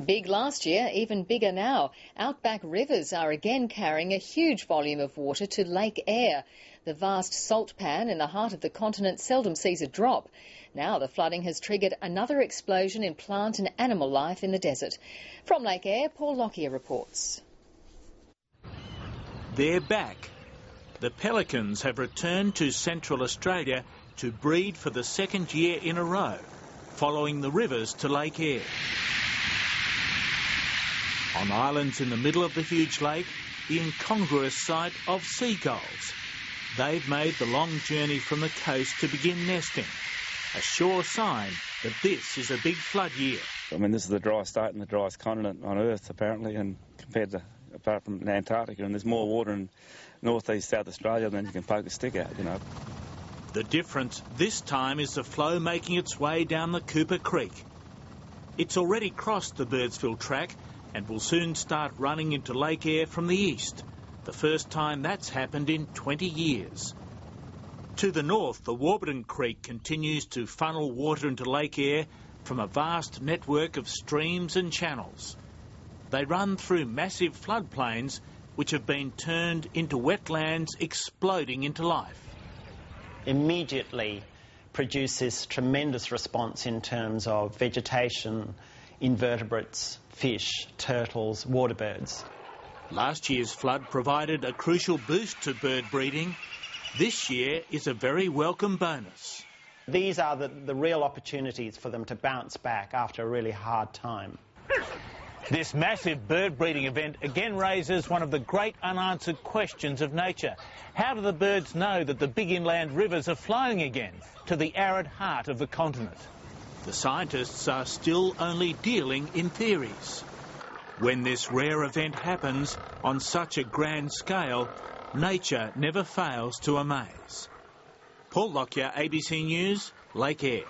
Big last year, even bigger now. Outback rivers are again carrying a huge volume of water to Lake Eyre. The vast salt pan in the heart of the continent seldom sees a drop. Now the flooding has triggered another explosion in plant and animal life in the desert. From Lake Eyre, Paul Lockyer reports. They're back. The pelicans have returned to Central Australia to breed for the second year in a row, following the rivers to Lake Eyre. On islands in the middle of the huge lake, the incongruous sight of seagulls. They've made the long journey from the coast to begin nesting, a sure sign that this is a big flood year. I mean, this is the driest state and the driest continent on Earth, apparently, and apart from Antarctica, and there's more water in northeast South Australia than you can poke a stick at, you know. The difference this time is the flow making its way down the Cooper Creek. It's already crossed the Birdsville track and will soon start running into Lake Eyre from the east, the first time that's happened in 20 years. To the north, the Warburton Creek continues to funnel water into Lake Eyre from a vast network of streams and channels. They run through massive floodplains which have been turned into wetlands exploding into life. Immediately produces tremendous response in terms of vegetation, invertebrates, fish, turtles, water birds. Last year's flood provided a crucial boost to bird breeding. This year is a very welcome bonus. These are the real opportunities for them to bounce back after a really hard time. This massive bird breeding event again raises one of the great unanswered questions of nature. How do the birds know that the big inland rivers are flowing again to the arid heart of the continent? The scientists are still only dealing in theories. When this rare event happens on such a grand scale, nature never fails to amaze. Paul Lockyer, ABC News, Lake Eyre.